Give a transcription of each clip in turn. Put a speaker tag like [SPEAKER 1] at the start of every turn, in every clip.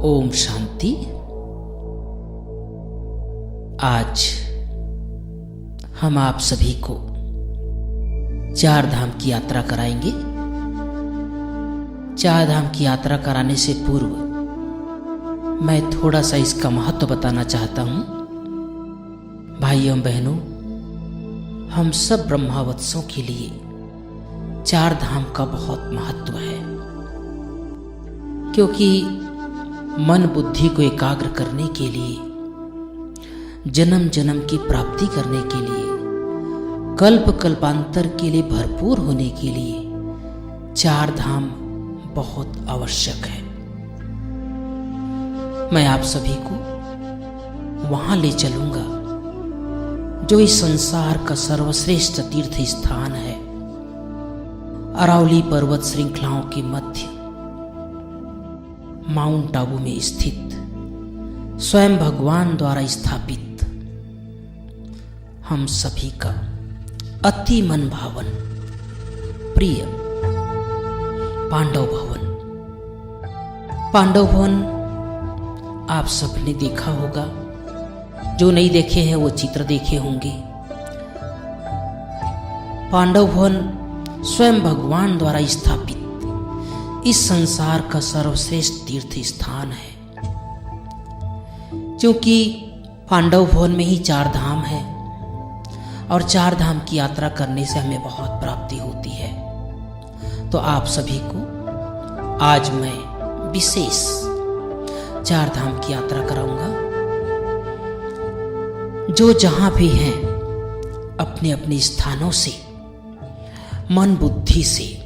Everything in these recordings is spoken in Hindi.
[SPEAKER 1] ओम शांति। आज हम आप सभी को चार धाम की यात्रा कराएंगे। चार धाम की यात्रा कराने से पूर्व मैं थोड़ा सा इसका महत्व बताना चाहता हूँ। भाइयों बहनों, हम सब ब्रह्मावत्सों के लिए चार धाम का बहुत महत्व है, क्योंकि मन बुद्धि को एकाग्र करने के लिए, जन्म जन्म की प्राप्ति करने के लिए, कल्प कल्पांतर के लिए भरपूर होने के लिए चार धाम बहुत आवश्यक है। मैं आप सभी को वहां ले चलूंगा जो इस संसार का सर्वश्रेष्ठ तीर्थ स्थान है, अरावली पर्वत श्रृंखलाओं के मध्य माउंट आबू में स्थित, स्वयं भगवान द्वारा स्थापित, हम सभी का अति मन भावन प्रिय पांडव भवन। पांडव भवन आप सबने देखा होगा, जो नहीं देखे हैं वो चित्र देखे होंगे। पांडव भवन स्वयं भगवान द्वारा स्थापित इस संसार का सर्वश्रेष्ठ तीर्थ स्थान है, क्योंकि पांडव भवन में ही चार धाम है और चार धाम की यात्रा करने से हमें बहुत प्राप्ति होती है। तो आप सभी को आज मैं विशेष चार धाम की यात्रा कराऊंगा। जो जहां भी हैं अपने अपने स्थानों से मन बुद्धि से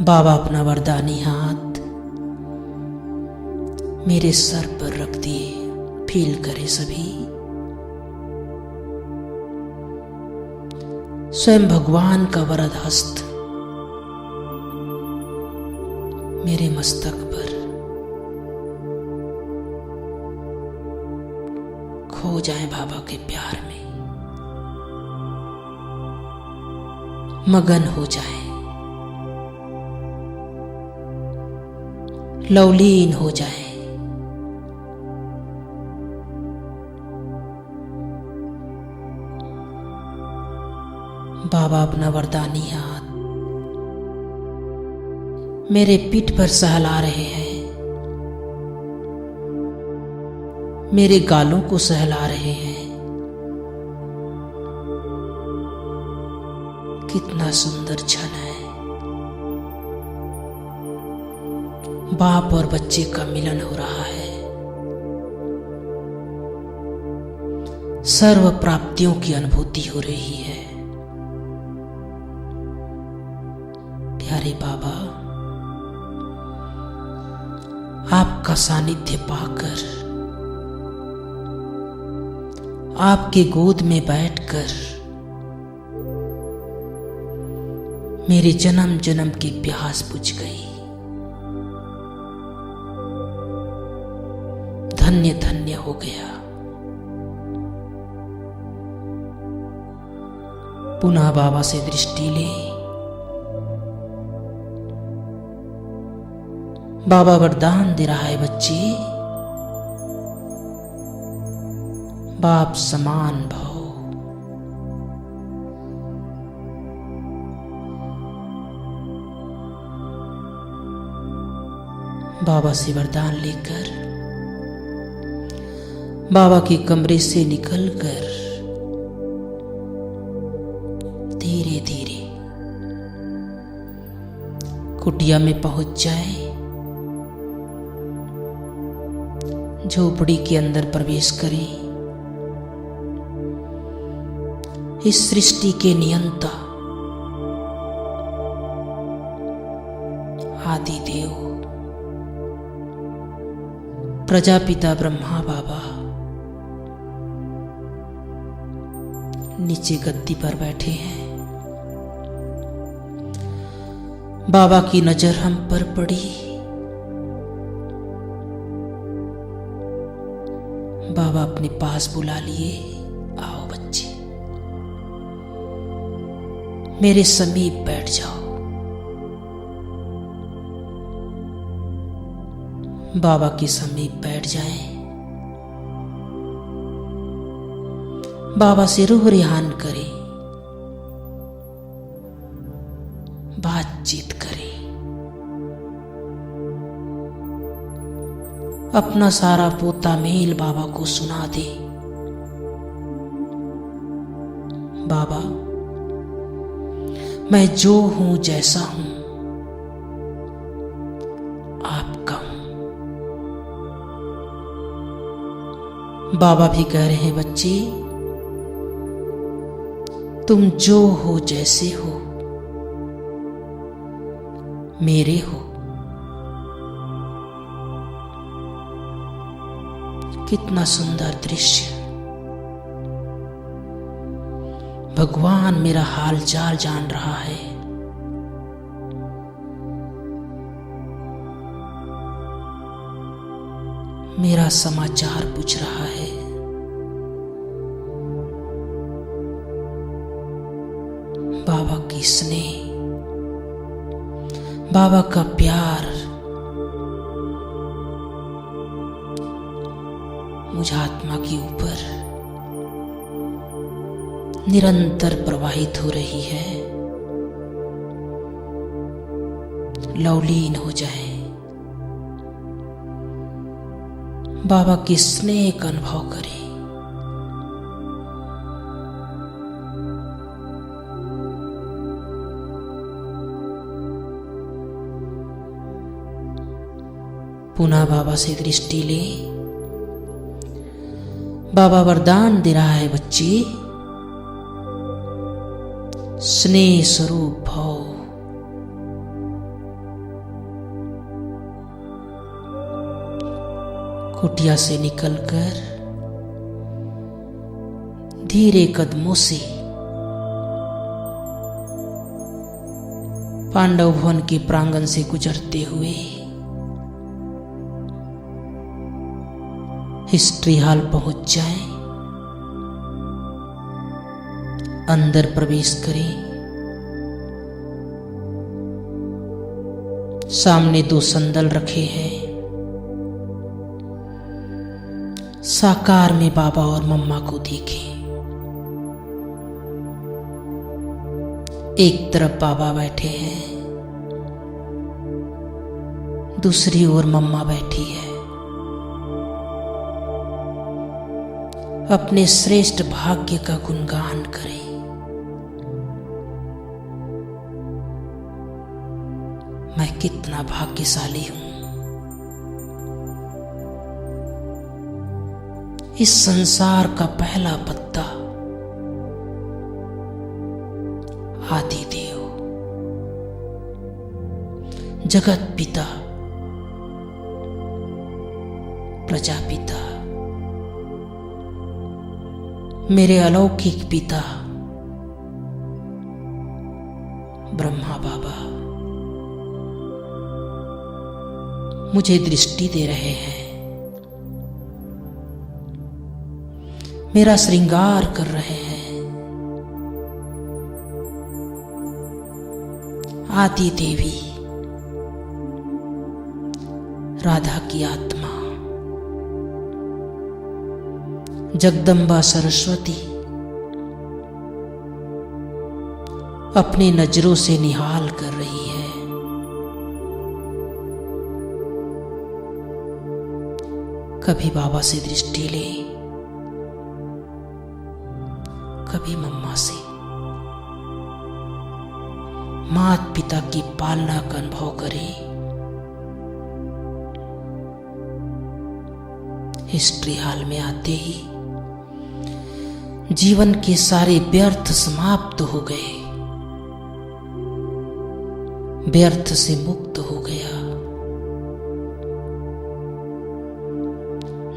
[SPEAKER 1] बाबा अपना वरदानी हाथ मेरे सर पर रख दिए। फील करे सभी, स्वयं भगवान का वरद हस्त मेरे मस्तक पर। खो जाए बाबा के प्यार में, मगन हो जाए, लवलीन हो जाए। बाबा अपना वरदानी हाथ मेरे पीठ पर सहला रहे हैं, मेरे गालों को सहला रहे हैं। कितना सुंदर क्षण है, बाप और बच्चे का मिलन हो रहा है। सर्व प्राप्तियों की अनुभूति हो रही है। प्यारे बाबा, आपका सानिध्य पाकर, आपके गोद में बैठकर मेरी जन्म जन्म की प्यास बुझ गई। धन्य धन्य हो गया। पुनः बाबा से दृष्टि ले। बाबा वरदान दे रहा है बच्चे, बाप समान भव। बाबा से वरदान लेकर बाबा के कमरे से निकलकर धीरे धीरे कुटिया में पहुंच जाए। झोपड़ी के अंदर प्रवेश करें। इस सृष्टि के नियंता आदि देव प्रजापिता ब्रह्मा बाबा नीचे गद्दी पर बैठे हैं। बाबा की नजर हम पर पड़ी। बाबा अपने पास बुला लिए। आओ बच्चे, मेरे समीप बैठ जाओ। बाबा के समीप बैठ जाएं। बाबा से रूह रिहान करें, बातचीत करें, अपना सारा पोता मेल बाबा को सुना दे। बाबा, मैं जो हूं, जैसा हूं, आपका हूं। बाबा भी कह रहे हैं, बच्चे तुम जो हो, जैसे हो, मेरे हो। कितना सुंदर दृश्य। भगवान मेरा हाल चाल जान रहा है। मेरा समाचार पूछ रहा है। बाबा की स्नेह, बाबा का प्यार मुझ आत्मा के ऊपर निरंतर प्रवाहित हो रही है। लवलीन हो जाए। बाबा के स्नेह का अनुभव करें। पुनः बाबा से दृष्टि ले। बाबा वरदान दे रहा है, बच्चे स्नेह स्वरूप भव। कुटिया से निकलकर धीरे कदमों से पांडव भवन के प्रांगण से गुजरते हुए हिस्ट्री हॉल पहुंच जाएं, अंदर प्रवेश करें। सामने 2 संदल रखे हैं। साकार में बाबा और मम्मा को देखें। एक तरफ बाबा बैठे हैं, दूसरी ओर मम्मा बैठी है। अपने श्रेष्ठ भाग्य का गुणगान करें। मैं कितना भाग्यशाली हूं। इस संसार का पहला पत्ता आदिदेव, जगत पिता, प्रजापिता, मेरे अलौकिक पिता ब्रह्मा बाबा मुझे दृष्टि दे रहे हैं, मेरा श्रृंगार कर रहे हैं। आदि देवी राधा की आत्मा, जगदम्बा सरस्वती अपनी नजरों से निहाल कर रही है। कभी बाबा से दृष्टि ले, कभी मम्मा से। माता पिता की पालना का अनुभव करें। हिस्ट्री हॉल में आते ही जीवन के सारे व्यर्थ समाप्त हो गए, व्यर्थ से मुक्त हो गया।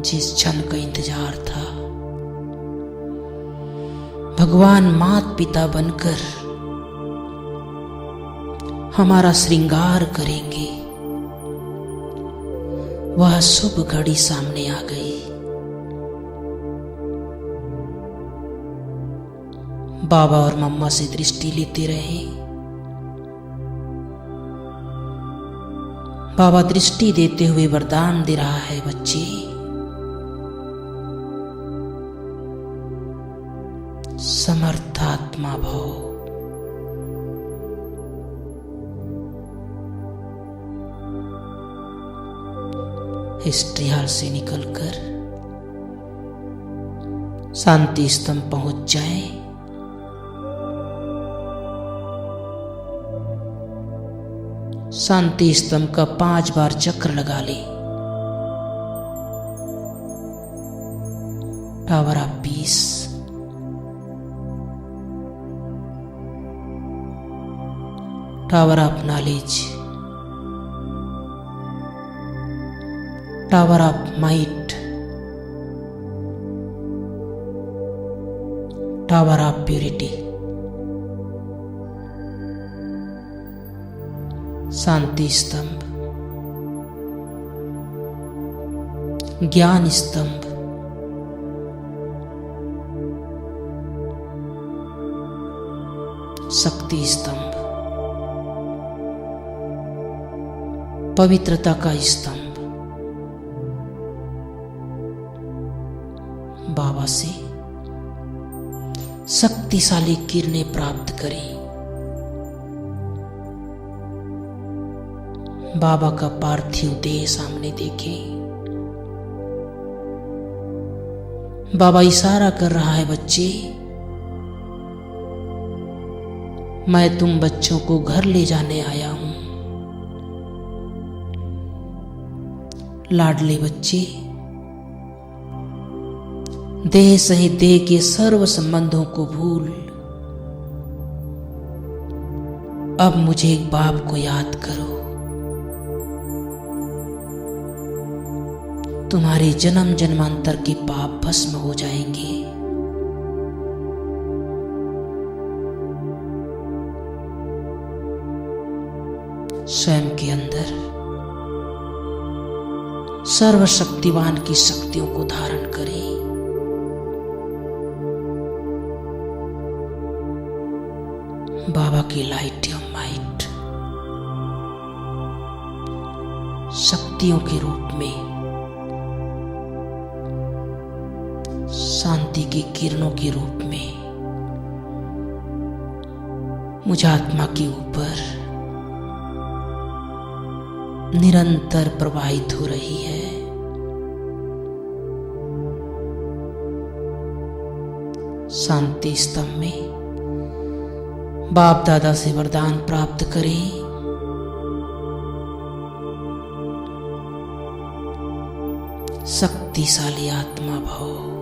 [SPEAKER 1] जिस क्षण का इंतजार था, भगवान माता पिता बनकर हमारा श्रृंगार करेंगे, वह शुभ घड़ी सामने आ गई। बाबा और मम्मा से दृष्टि लेते रहे। बाबा दृष्टि देते हुए वरदान दे रहा है, बच्चे समर्थात्मा भव। हिस्ट्री हॉल से निकलकर शांति स्तंभ पहुंच जाए। शांति स्तंभ का 5 बार चक्र लगा ले। Tower of peace, tower of knowledge, tower of might, tower of purity. शांति स्तंभ, ज्ञान स्तंभ, शक्ति स्तंभ, पवित्रता का स्तंभ। बाबा से शक्तिशाली किरणें प्राप्त करें। बाबा का पार्थिव देह सामने देखें। बाबा इशारा कर रहा है, बच्चे मैं तुम बच्चों को घर ले जाने आया हूं। लाडले बच्चे, देह सहित देह के सर्व संबंधों को भूल अब मुझे एक बाप को याद करो। तुम्हारे जन्म जन्मांतर के पाप भस्म हो जाएंगे। स्वयं के अंदर सर्वशक्तिवान की शक्तियों को धारण करें। बाबा की लाइट या माइट शक्तियों के रूप में, शांति की किरणों के रूप में मुझ आत्मा के ऊपर निरंतर प्रवाहित हो रही है। शांति स्तंभ में बाप दादा से वरदान प्राप्त करें। शक्तिशाली आत्मा भव।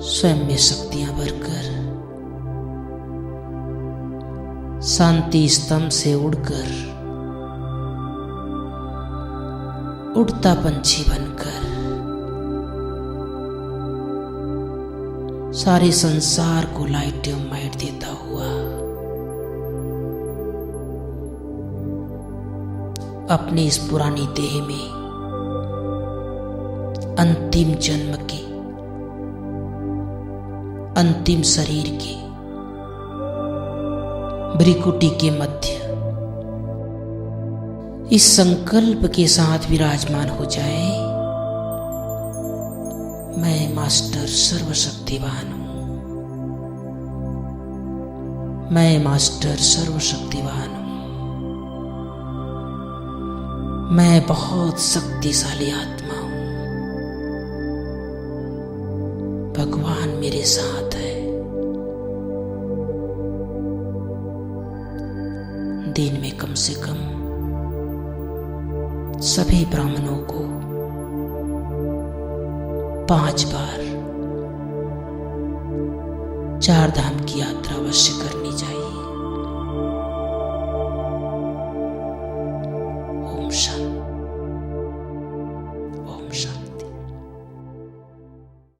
[SPEAKER 1] स्वयं में शक्तियां भरकर शांति स्तंभ से उड़कर उड़ता पंछी बनकर सारे संसार को लाइट एवं माइट देता हुआ अपने इस पुरानी देह में अंतिम जन्म के, अंतिम शरीर के भ्रिकुटी के मध्य इस संकल्प के साथ विराजमान हो जाए, मैं मास्टर सर्वशक्तिवान हूं। मैं मास्टर सर्वशक्तिवान हूं। मैं बहुत शक्तिशाली आत्मा हूं। भगवान मेरे साथ है। दिन में कम से कम सभी ब्राह्मणों को 5 बार 4 धाम की यात्रा अवश्य करनी चाहिए।